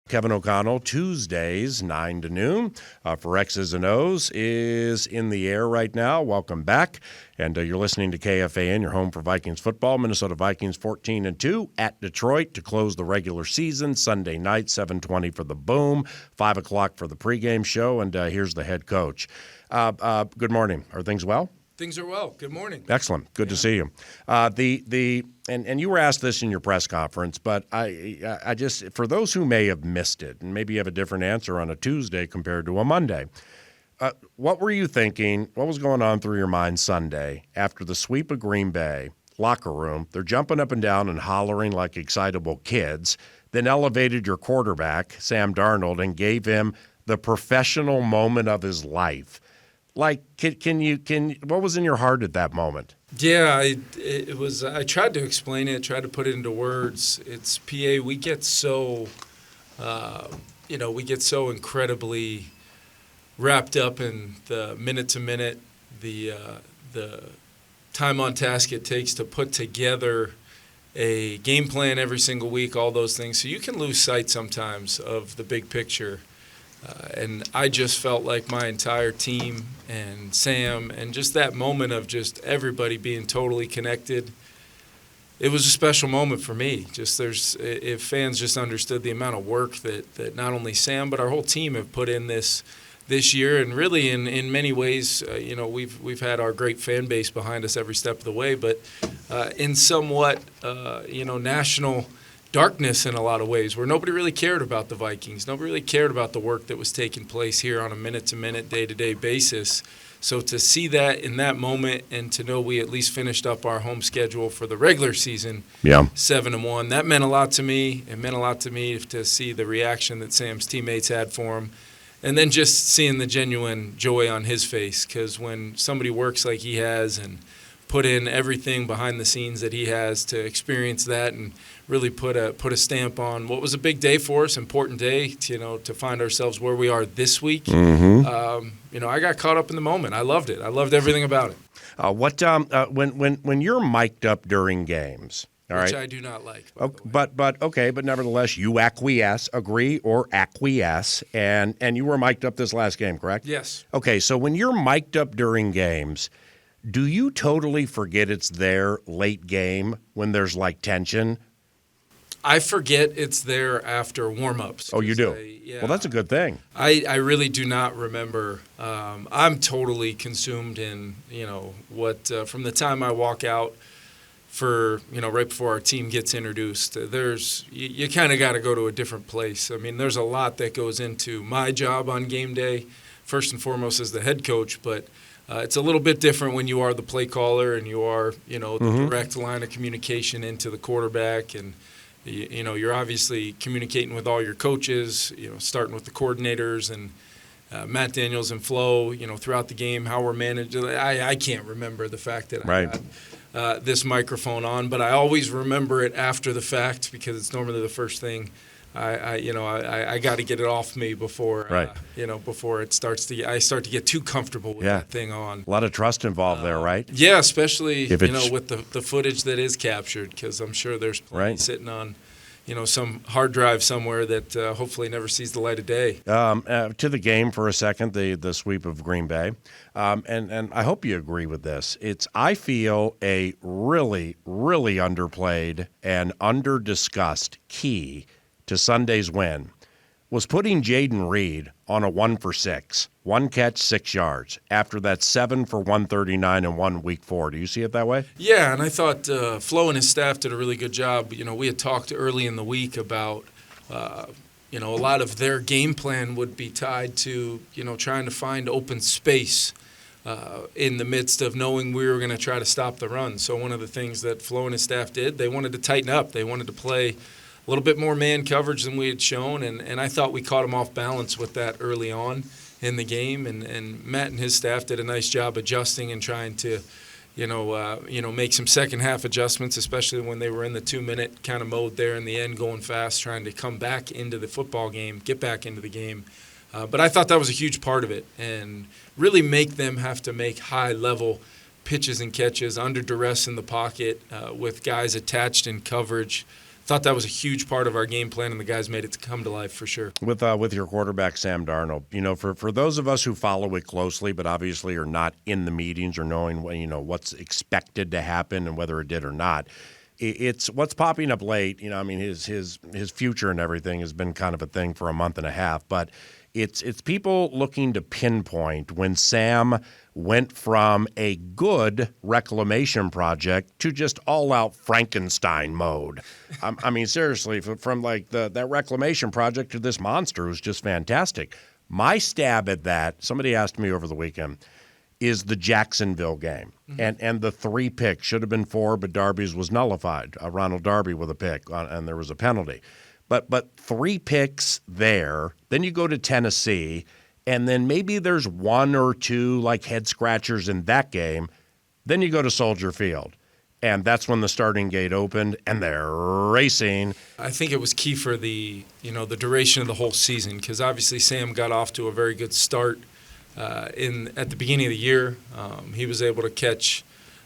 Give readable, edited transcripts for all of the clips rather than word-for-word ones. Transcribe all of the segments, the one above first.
Kevin O'Connell, Tuesdays, 9 to noon, for X's and O's, is in the air right now. Welcome back. And you're listening to KFAN, your home for Vikings football. Minnesota Vikings 14-2 at Detroit to close the regular season. Sunday night, 7:20 for the Boom, 5 o'clock for the pregame show. And here's the head coach. Good morning. Are things well? Things are well. Good morning. Excellent. Good to see you. And you were asked this in your press conference, but I just, for those who may have missed it, and maybe you have a different answer on a Tuesday compared to a Monday, what were you thinking? What was going on through your mind Sunday after the sweep of Green Bay locker room? They're jumping up and down and hollering like excitable kids, then elevated your quarterback, Sam Darnold, and gave him the professional moment of his life. Like, what was in your heart at that moment? Yeah, I tried to explain it, tried to put it into words. It's PA. We get so, incredibly wrapped up in the minute to minute, the time on task it takes to put together a game plan every single week, all those things. So you can lose sight sometimes of the big picture. And I just felt like my entire team and Sam and just that moment of just everybody being totally connected, it was a special moment for me. If fans just understood the amount of work that not only Sam but our whole team have put in this year, and really in many ways, we've had our great fan base behind us every step of the way, but in somewhat, national darkness in a lot of ways, where nobody really cared about the Vikings. Nobody really cared about the work that was taking place here on a minute-to-minute, day-to-day basis. So to see that in that moment and to know we at least finished up our home schedule for the regular season, 7-1, that meant a lot to me. It meant a lot to me to see the reaction that Sam's teammates had for him. And then just seeing the genuine joy on his face, because when somebody works like he has and put in everything behind the scenes that he has to experience that and really put a stamp on what was a big day for us, important day, to find ourselves where we are this week. Mm-hmm. I got caught up in the moment. I loved it. I loved everything about it. When you're mic'd up during games, all Which right? I do not like. But nevertheless, you agree or acquiesce, and you were mic'd up this last game, correct? Yes. Okay, so when you're mic'd up during games, do you totally forget it's there late game when there's like tension? I forget it's there after warm-ups. Oh, you do? Well, that's a good thing. I really do not remember. I'm totally consumed in, what from the time I walk out for, right before our team gets introduced, you kind of got to go to a different place. I mean, there's a lot that goes into my job on game day, first and foremost as the head coach, but it's a little bit different when you are the play caller and you are, the direct line of communication into the quarterback, and you're obviously communicating with all your coaches, starting with the coordinators and Matt Daniels and Flo, throughout the game, how we're managed. I can't remember the fact that I had this microphone on, but I always remember it after the fact because it's normally the first thing. I got to get it off me before before it starts to. I start to get too comfortable with that thing on. A lot of trust involved there, right? Yeah, especially with the footage that is captured, because I'm sure there's plenty sitting on, some hard drive somewhere that hopefully never sees the light of day. To the game for a second, the sweep of Green Bay, and I hope you agree with this. I feel a really, really underplayed and under-discussed key to Sunday's win was putting Jaden Reed on a 1-for-6, 1 catch, 6 yards, after that 7 for 139 and 1 week 4. Do you see it that way? Yeah, and I thought Flo and his staff did a really good job. We had talked early in the week about, a lot of their game plan would be tied to, trying to find open space in the midst of knowing we were going to try to stop the run. So one of the things that Flo and his staff did, they wanted to tighten up. They wanted to play a little bit more man coverage than we had shown, and I thought we caught him off balance with that early on in the game, and Matt and his staff did a nice job adjusting and trying to, make some second half adjustments, especially when they were in the 2-minute kind of mode there in the end, going fast, trying to come back into the football game, get back into the game. But I thought that was a huge part of it, and really make them have to make high-level pitches and catches under duress in the pocket with guys attached in coverage thought that was a huge part of our game plan, and the guys made it to come to life for sure. With your quarterback, Sam Darnold, for those of us who follow it closely but obviously are not in the meetings or knowing what's expected to happen and whether it did or not, it's what's popping up late. His future and everything has been kind of a thing for a month and a half, but it's people looking to pinpoint when Sam went from a good reclamation project to just all-out Frankenstein mode. Seriously, from like that reclamation project to this monster was just fantastic. My stab at that, somebody asked me over the weekend, is the Jacksonville game. Mm-hmm. And the 3 picks, should have been 4, but Darby's was nullified. Ronald Darby with a pick, and there was a penalty. But 3 picks there, then you go to Tennessee, and then maybe there's 1 or 2 like head scratchers in that game. Then you go to Soldier Field, and that's when the starting gate opened, and they're racing. I think it was key for the duration of the whole season, because obviously Sam got off to a very good start at the beginning of the year. He was able to catch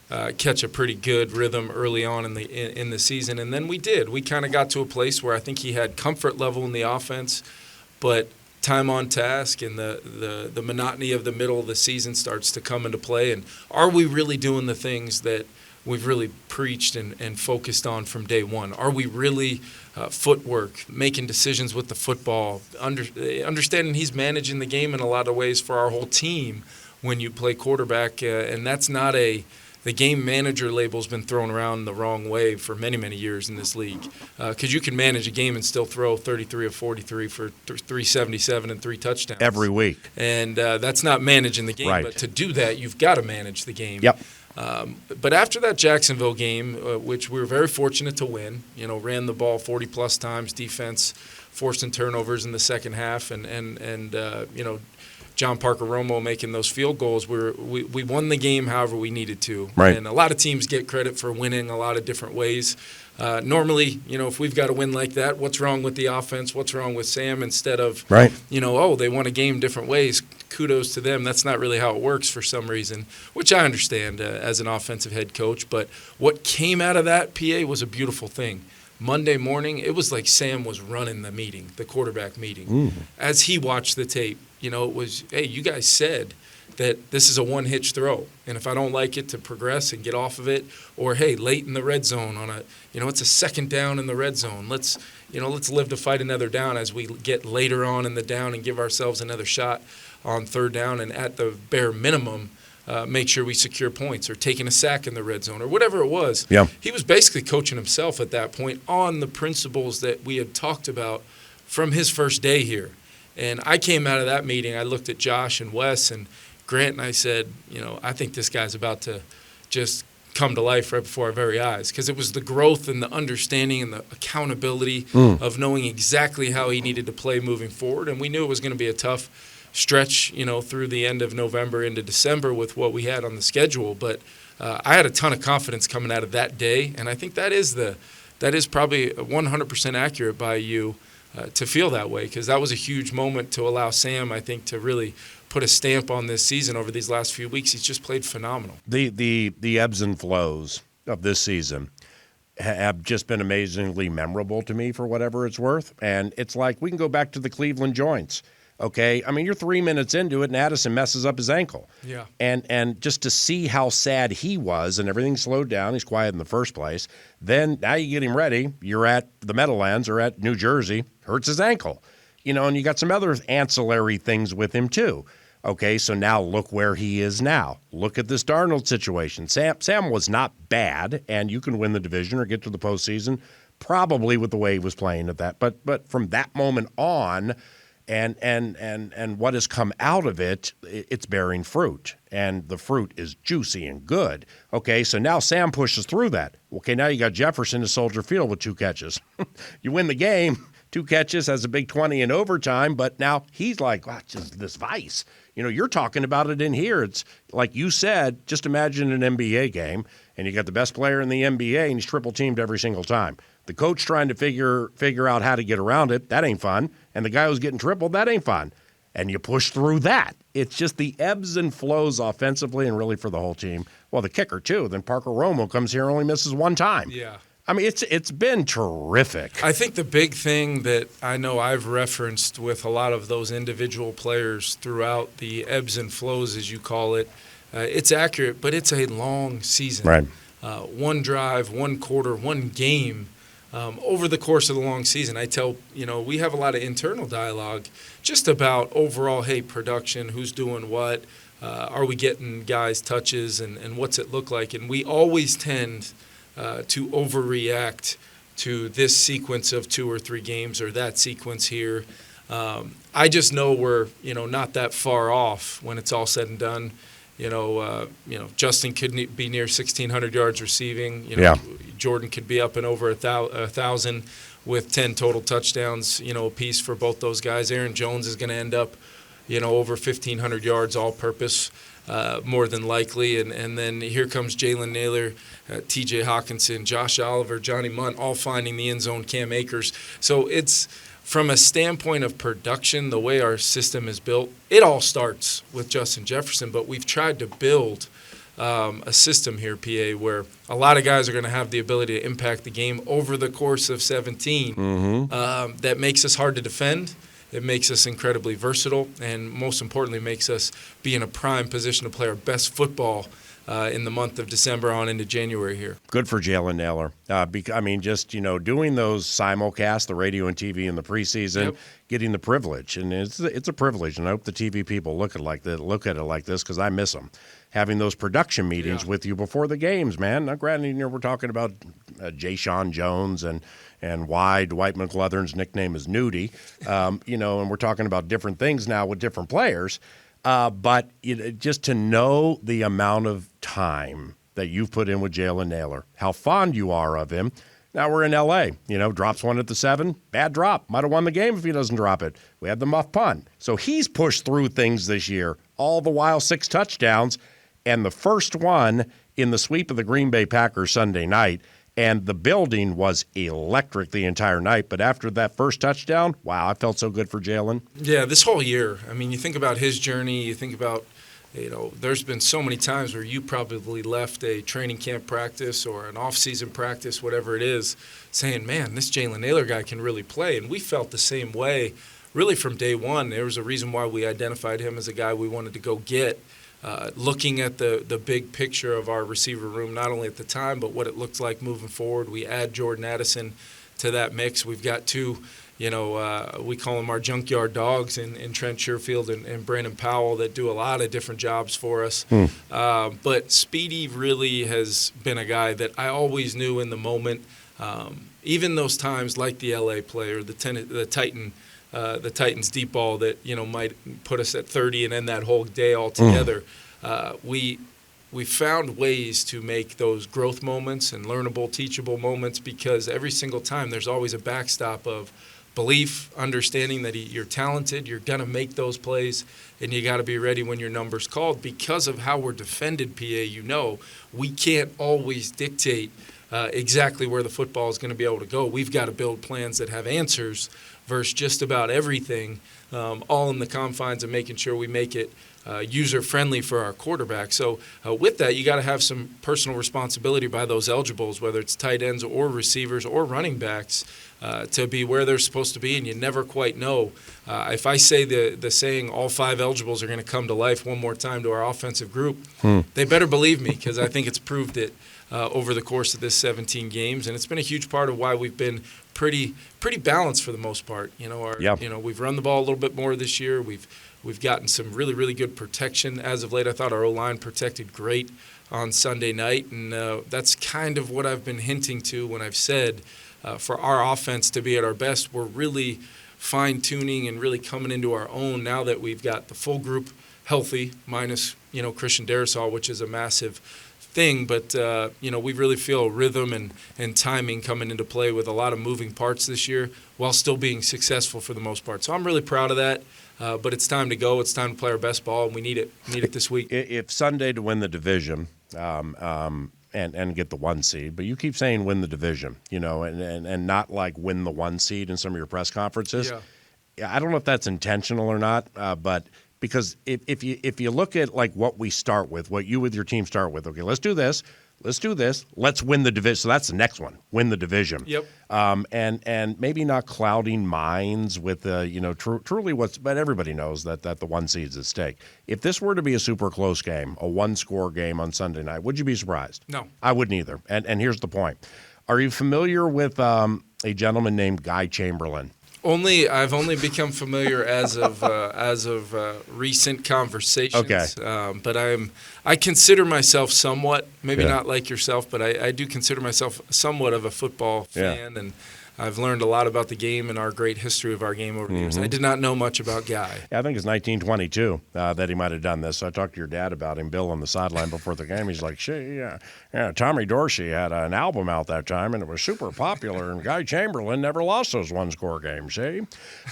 a pretty good rhythm early on in the season, and then we kind of got to a place where I think he had comfort level in the offense, but time on task and the monotony of the middle of the season starts to come into play. And are we really doing the things that we've really preached and focused on from day one? Are we really footwork, making decisions with the football, understanding he's managing the game in a lot of ways for our whole team when you play quarterback, and that's not the game manager label's been thrown around the wrong way for many, many years in this league, because you can manage a game and still throw 33 of 43 for 377 and 3 touchdowns. Every week. And that's not managing the game. Right. But to do that, you've got to manage the game. Yep. But after that Jacksonville game, which we were very fortunate to win, ran the ball 40-plus times, defense forcing turnovers in the second half, and John Parker Romo making those field goals. We won the game however we needed to. Right. And a lot of teams get credit for winning a lot of different ways. Normally, if we've got a win like that, what's wrong with the offense? What's wrong with Sam? Instead of, right. They won a game different ways. Kudos to them. That's not really how it works for some reason, which I understand as an offensive head coach. But what came out of that, PA, was a beautiful thing. Monday morning, it was like Sam was running the meeting, the quarterback meeting. Mm. As he watched the tape, it was, hey, you guys said that this is a one-hitch throw, and if I don't like it, to progress and get off of it, or hey, late in the red zone it's a second down in the red zone. Let's live to fight another down as we get later on in the down and give ourselves another shot on third down, and at the bare minimum, make sure we secure points or taking a sack in the red zone or whatever it was. Yeah. He was basically coaching himself at that point on the principles that we had talked about from his first day here. And I came out of that meeting, I looked at Josh and Wes and Grant, and I said, I think this guy's about to just come to life right before our very eyes, because it was the growth and the understanding and the accountability of knowing exactly how he needed to play moving forward. And we knew it was going to be a tough stretch, through the end of November into December with what we had on the schedule. But I had a ton of confidence coming out of that day, and I think that is probably 100% accurate by you to feel that way, because that was a huge moment to allow Sam, I think, to really put a stamp on this season over these last few weeks. He's just played phenomenal. The ebbs and flows of this season have just been amazingly memorable to me for whatever it's worth. And it's like we can go back to the Cleveland joints. Okay, you're 3 minutes into it, and Addison messes up his ankle. Yeah. And just to see how sad he was, and everything slowed down. He's quiet in the first place. Then now you get him ready. You're at the Meadowlands or at New Jersey. Hurts his ankle. And you got some other ancillary things with him too. Okay, so now look where he is now. Look at this Darnold situation. Sam was not bad, and you can win the division or get to the postseason probably with the way he was playing at that. But from that moment on. And what has come out of it, it's bearing fruit, and the fruit is juicy and good. Okay, so now Sam pushes through that. Okay, now you got Jefferson at Soldier Field with 2 catches. You win the game, 2 catches, has a big 20 in overtime, but now he's like, wow, just this vice. You're talking about it in here. It's like you said, just imagine an NBA game, and you got the best player in the NBA, and he's triple-teamed every single time. The coach trying to figure out how to get around it, that ain't fun. And the guy who's getting tripled, that ain't fun. And you push through that. It's just the ebbs and flows offensively and really for the whole team. Well, the kicker, too. Then Parker Romo comes here and only misses 1 time. Yeah. I mean, it's been terrific. I think the big thing that I know I've referenced with a lot of those individual players throughout the ebbs and flows, as you call it, it's accurate, but it's a long season. Right. One drive, one quarter, one game. Over the course of the long season, I tell, we have a lot of internal dialogue just about overall, hey, production, who's doing what, are we getting guys touches, and what's it look like? And we always tend to overreact to this sequence of 2 or 3 games or that sequence here. I just know we're, not that far off when it's all said and done. Justin could be near 1,600 yards receiving. Jordan could be up and over 1,000 with 10 total touchdowns, a piece for both those guys. Aaron Jones is going to end up, over 1,500 yards all-purpose, more than likely. And then here comes Jaylen Naylor, T.J. Hawkinson, Josh Oliver, Johnny Munt, all finding the end zone, Cam Akers. So it's from a standpoint of production, the way our system is built, it all starts with Justin Jefferson, but we've tried to build a system here, PA, where a lot of guys are going to have the ability to impact the game over the course of 17. That makes us hard to defend. It makes us incredibly versatile, and most importantly, makes us be in a prime position to play our best football in the month of December on into January here. Good for Jaylen Naylor. Doing those simulcasts, the radio and TV in the preseason, getting the privilege, and it's a privilege. And I hope the TV people look at it like this because I miss them. Having those production meetings with you before the games, man. Now, granted, we're talking about Jay Jones and why Dwight McLeathern's nickname is Nudie, and we're talking about different things now with different players. But just to know the amount of time that you've put in with Jaylen Naylor, how fond you are of him. Now we're in L.A., drops one at the 7, bad drop. Might have won the game if he doesn't drop it. We had the muff punt. So he's pushed through things this year, all the while 6 touchdowns, and the first one in the sweep of the Green Bay Packers Sunday night. And the building was electric the entire night. But after that first touchdown, wow, I felt so good for Jaylen. Yeah, this whole year. I mean, you think about his journey. You think about, there's been so many times where you probably left a training camp practice or an off-season practice, whatever it is, saying, man, this Jaylen Naylor guy can really play. And we felt the same way really from day one. There was a reason why we identified him as a guy we wanted to go get. Looking at the big picture of our receiver room, not only at the time, but what it looks like moving forward. We add Jordan Addison to that mix. We've got 2, we call them our junkyard dogs in Trent Sherfield and Brandon Powell that do a lot of different jobs for us. But Speedy really has been a guy that I always knew in the moment, even those times like the LA player, the Titans deep ball that might put us at 30 and end that whole day altogether. We found ways to make those growth moments and learnable, teachable moments because every single time there's always a backstop of belief, understanding that you're talented, you're going to make those plays, and you got to be ready when your number's called. Because of how we're defended, PA, we can't always dictate exactly where the football is going to be able to go. We've got to build plans that have answers versus just about everything, all in the confines of making sure we make it user-friendly for our quarterback. So with that, you got to have some personal responsibility by those eligibles, whether it's tight ends or receivers or running backs, to be where they're supposed to be, and you never quite know. If I say the saying, all 5 eligibles are going to come to life one more time to our offensive group, they better believe me because I think it's proved it over the course of this 17 games, and it's been a huge part of why we've been pretty balanced for the most part. We've run the ball a little bit more this year. We've gotten some really, really good protection as of late. I thought our O-line protected great on Sunday night, and that's kind of what I've been hinting to when I've said for our offense to be at our best, we're really fine-tuning and really coming into our own now that we've got the full group healthy, minus Christian Darrisaw, which is a massive thing, but we really feel rhythm and timing coming into play with a lot of moving parts this year while still being successful for the most part. So I'm really proud of that, but it's time to go. It's time to play our best ball, and we need it. We need it this week. If Sunday to win the division and get the 1 seed, but you keep saying win the division, and not like win the 1 seed in some of your press conferences. Yeah. I don't know if that's intentional or not, but – because if you look at like what we start with, what you with your team start with, okay, let's do this. let's do this. Let's win the division. So that's the next one, win the division. Yep. And maybe not clouding minds with, truly but everybody knows that the one seed's at stake. If this were to be a super close game, a one-score game on Sunday night, would you be surprised? No. I wouldn't either. And here's the point. Are you familiar with a gentleman named Guy Chamberlain? I've only become familiar as of recent conversations. Okay. But I consider myself somewhat, maybe not like yourself, but I do consider myself somewhat of a football fan, and I've learned a lot about the game and our great history of our game over the years. I did not know much about Guy. Yeah, I think it's 1922 that he might have done this. So I talked to your dad about him, Bill, on the sideline before the game. He's like, Tommy Dorsey had an album out that time, and it was super popular, and Guy Chamberlain never lost those one-score games, see?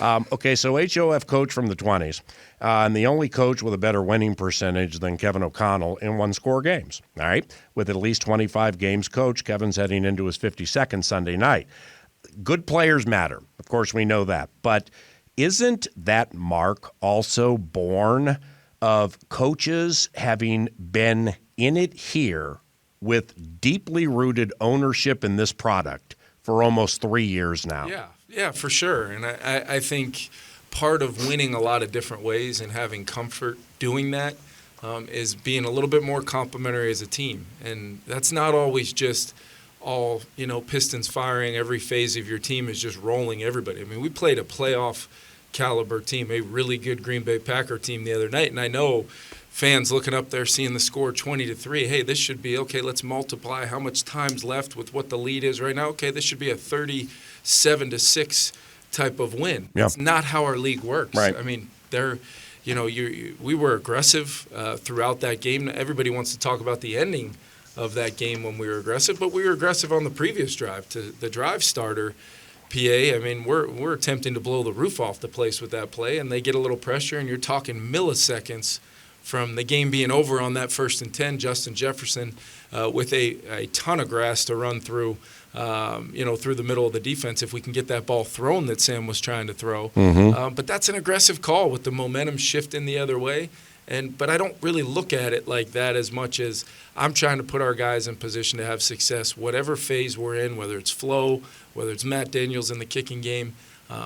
Okay, so HOF coach from the 20s, and the only coach with a better winning percentage than Kevin O'Connell in one-score games, all right? With at least 25 games coached, Kevin's heading into his 52nd Sunday night. Good players matter. Of course, we know that. But isn't that mark also born of coaches having been in it here with deeply rooted ownership in this product for almost 3 years now? Yeah, for sure. And I think part of winning a lot of different ways and having comfort doing that is being a little bit more complimentary as a team. And that's not always just all, pistons firing, every phase of your team is just rolling everybody. I mean, we played a playoff caliber team, a really good Green Bay Packer team the other night, and I know fans looking up there seeing the score 20-3, hey, this should be, okay, let's multiply how much time's left with what the lead is right now. Okay, this should be a 37-6 type of win. Yeah. That's not how our league works. Right. I mean, we were aggressive throughout that game. Everybody wants to talk about the ending of that game when we were aggressive, but we were aggressive on the previous drive to the drive starter. PA, I mean, we're attempting to blow the roof off the place with that play, and they get a little pressure, and you're talking milliseconds from the game being over on that 1st and 10. Justin Jefferson with a ton of grass to run through, through the middle of the defense if we can get that ball thrown that Sam was trying to throw. But that's an aggressive call with the momentum shifting the other way. But I don't really look at it like that as much as I'm trying to put our guys in position to have success, whatever phase we're in, whether it's flow, whether it's Matt Daniels in the kicking game.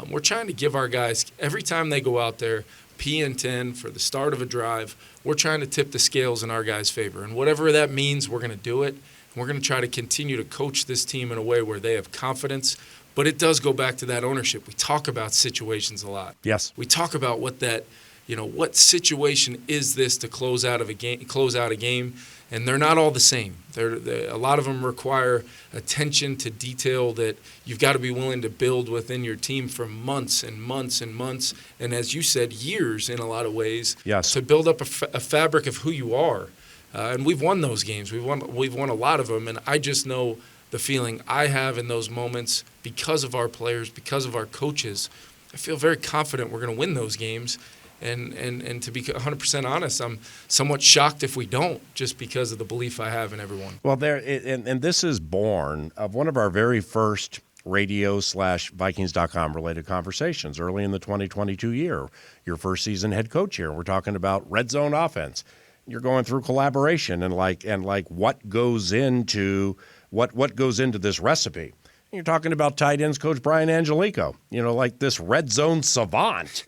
We're trying to give our guys, every time they go out there, P and 10 for the start of a drive, we're trying to tip the scales in our guys' favor. And whatever that means, we're going to do it. And we're going to try to continue to coach this team in a way where they have confidence. But it does go back to that ownership. We talk about situations a lot. Yes. We talk about what situation is this to close out a game, and they're not all the same. A lot of them require attention to detail that you've got to be willing to build within your team for months and months and months, and as you said, years in a lot of ways. Yes. To build up a fabric of who you are. And we've won those games. We've won a lot of them, and I just know the feeling I have in those moments because of our players, because of our coaches. I feel very confident we're going to win those games. And to be 100% honest, I'm somewhat shocked if we don't, just because of the belief I have in everyone. Well, and this is born of one of our very first radio/Vikings.com related conversations early in the 2022 year, your first season head coach here. We're talking about red zone offense. You're going through collaboration and what goes into this recipe. And you're talking about tight ends coach Brian Angelico, like this red zone savant.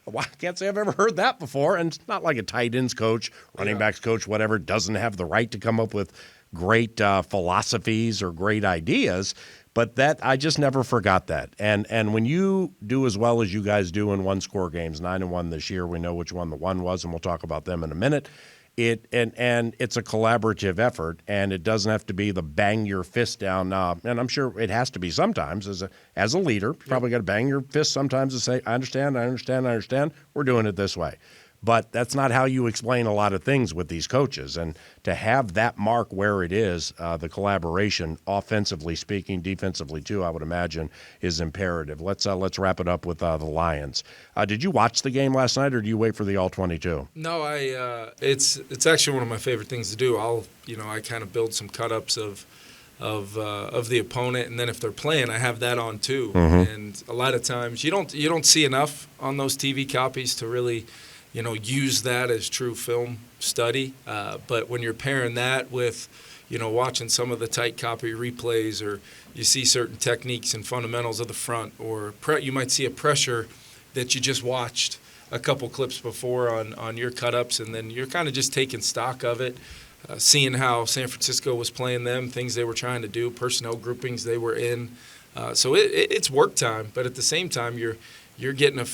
Well, I can't say I've ever heard that before. And it's not like a tight ends coach, running backs coach, whatever, doesn't have the right to come up with great philosophies or great ideas. But that I just never forgot that. And when you do as well as you guys do in one-score games, 9-1 this year, we know which one the one was, and we'll talk about them in a minute. And it's a collaborative effort, and it doesn't have to be the bang your fist down. And I'm sure it has to be sometimes as a leader. You probably got to bang your fist sometimes to say, I understand. We're doing it this way. But that's not how you explain a lot of things with these coaches. And to have that mark where it is, the collaboration, offensively speaking, defensively too, I would imagine, is imperative. Let's wrap it up with the Lions. Did you watch the game last night, or do you wait for the All-22? No, it's actually one of my favorite things to do. I kind of build some cut-ups of the opponent, and then if they're playing, I have that on too. And a lot of times you don't see enough on those TV copies to really use that as true film study. But when you're pairing that with, watching some of the tight copy replays, or you see certain techniques and fundamentals of the front, or you might see a pressure that you just watched a couple clips before on your cut-ups, and then you're kind of just taking stock of it, seeing how San Francisco was playing them, things they were trying to do, personnel groupings they were in. So it's work time, but at the same time, you're getting a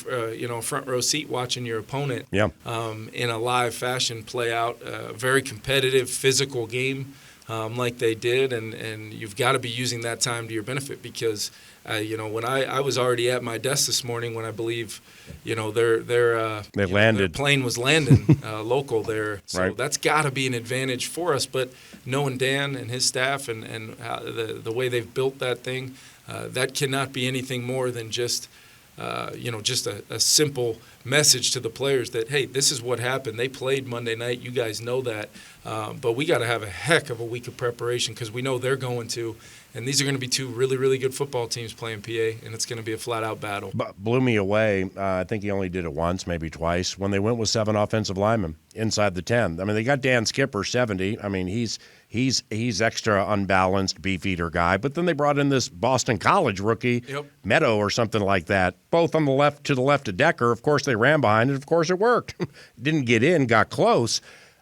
front row seat watching your opponent in a live fashion play out a very competitive, physical game like they did, and you've got to be using that time to your benefit because when I was already at my desk this morning when I believe their plane was landing local there, so right. That's got to be an advantage for us. But knowing Dan and his staff and how the way they've built that thing, that cannot be anything more than just a simple message to the players that, hey, this is what happened. They played Monday night. You guys know that. But we got to have a heck of a week of preparation because we know they're going to. And these are going to be two really, really good football teams playing PA, and it's going to be a flat-out battle. Blew me away. I think he only did it once, maybe twice, when they went with 7 offensive linemen inside the 10. I mean, they got Dan Skipper, 70. I mean, he's extra unbalanced, beef-eater guy. But then they brought in this Boston College rookie, Meadow or something like that, both on the left to the left of Decker. Of course, they ran behind it. Of course, it worked. Didn't get in, got close.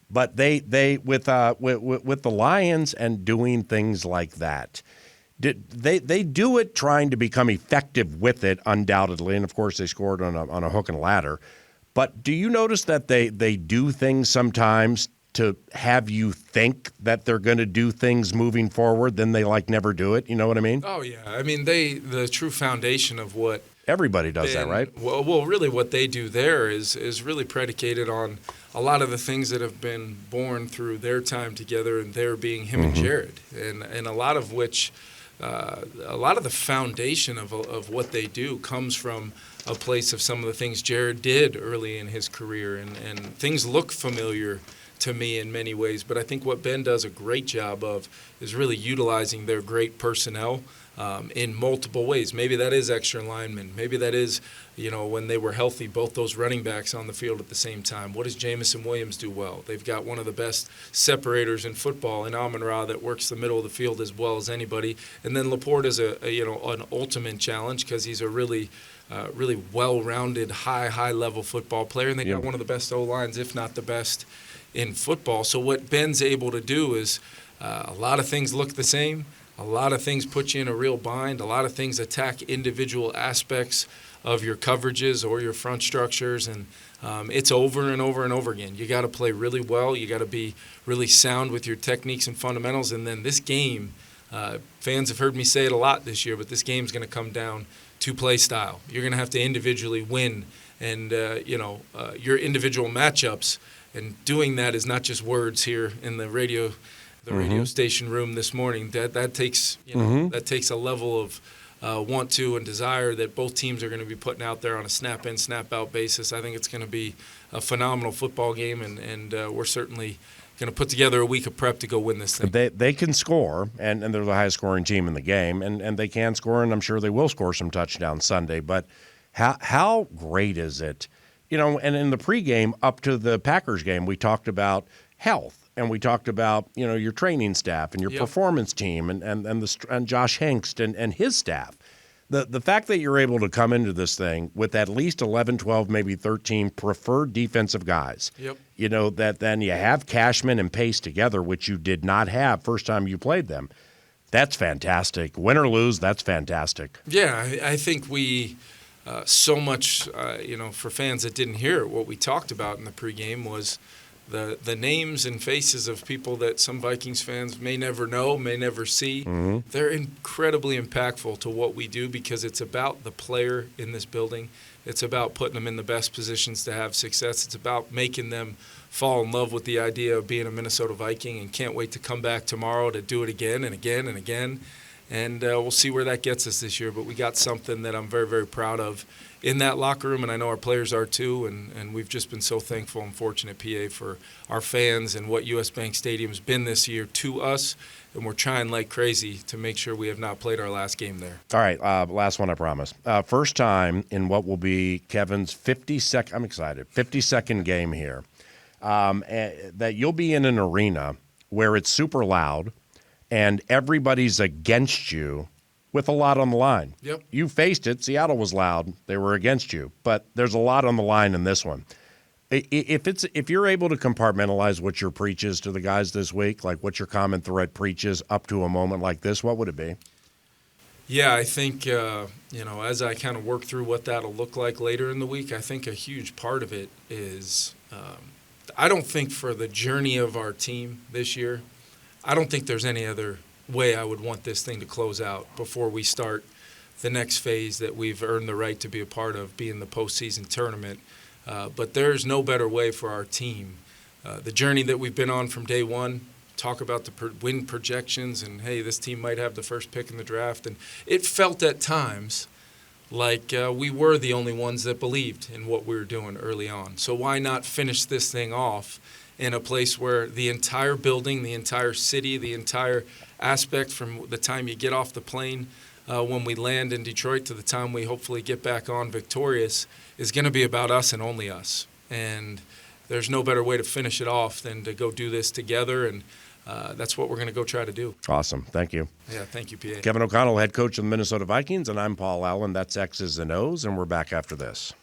But they with the Lions and doing things like that, they do it trying to become effective with it, undoubtedly. And, of course, they scored on a hook and ladder. But do you notice that they do things sometimes to have you think that they're going to do things moving forward, then they never do it? You know what I mean? Oh, yeah. I mean, the true foundation of what everybody does that, right? Well, really what they do there is really predicated on a lot of the things that have been born through their time together and their being him and Jared. And a lot of which a lot of the foundation of what they do comes from a place of some of the things Jared did early in his career. And things look familiar to me in many ways. But I think what Ben does a great job of is really utilizing their great personnel in multiple ways. Maybe that is extra linemen. Maybe that is, when they were healthy, both those running backs on the field at the same time. What does Jamison Williams do well? They've got one of the best separators in football in Amon-Ra that works the middle of the field as well as anybody. And then Laporte is an ultimate challenge because he's a really well-rounded, high-level football player. And they got one of the best O-lines, if not the best, in football. So what Ben's able to do is a lot of things look the same. A lot of things put you in a real bind. A lot of things attack individual aspects of your coverages or your front structures, and it's over and over and over again. You got to play really well. You got to be really sound with your techniques and fundamentals. And then this game, fans have heard me say it a lot this year, but this game's going to come down to play style. You're going to have to individually win, and your individual matchups. And doing that is not just words here in the radio station room this morning. That takes that takes a level of want to and desire that both teams are going to be putting out there on a snap in, snap out basis. I think it's going to be a phenomenal football game, and we're certainly going to put together a week of prep to go win this thing. They can score, and they're the highest scoring team in the game, and they can score, and I'm sure they will score some touchdowns Sunday. But how great is it? And in the pregame up to the Packers game, we talked about health. And we talked about, your training staff and your performance team and Josh Hengst and his staff. The fact that you're able to come into this thing with at least 11, 12, maybe 13 preferred defensive guys, that then you have Cashman and Pace together, which you did not have first time you played them. That's fantastic. Win or lose, that's fantastic. Yeah, I think we so much, for fans that didn't hear it, what we talked about in the pregame was the names and faces of people that some Vikings fans may never know, may never see. They're incredibly impactful to what we do because it's about the player in this building. It's about putting them in the best positions to have success. It's about making them fall in love with the idea of being a Minnesota Viking and can't wait to come back tomorrow to do it again and again and again. And we'll see where that gets us this year. But we got something that I'm very, very proud of in that locker room, and I know our players are too. And we've just been so thankful and fortunate, PA, for our fans and what U.S. Bank Stadium's been this year to us. And we're trying like crazy to make sure we have not played our last game there. All right, last one, I promise. First time in what will be Kevin's 52nd, I'm excited, 52nd game here. that you'll be in an arena where it's super loud and everybody's against you with a lot on the line. Yep. You faced it. Seattle was loud. They were against you. But there's a lot on the line in this one. If you're able to compartmentalize what your preach is to the guys this week, like what your common thread preaches up to a moment like this, what would it be? Yeah, I think, as I kind of work through what that'll look like later in the week, I think a huge part of it is I don't think for the journey of our team this year, I don't think there's any other way I would want this thing to close out before we start the next phase that we've earned the right to be a part of, being the postseason tournament. But there's no better way for our team. The journey that we've been on from day one, talk about the win projections and, hey, this team might have the first pick in the draft. And it felt at times like we were the only ones that believed in what we were doing early on. So why not finish this thing off in a place where the entire building, the entire city, the entire aspect from the time you get off the plane when we land in Detroit to the time we hopefully get back on victorious is going to be about us and only us. And there's no better way to finish it off than to go do this together, and that's what we're going to go try to do. Awesome. Thank you. Yeah, thank you, PA. Kevin O'Connell, head coach of the Minnesota Vikings, and I'm Paul Allen. That's X's and O's, and we're back after this.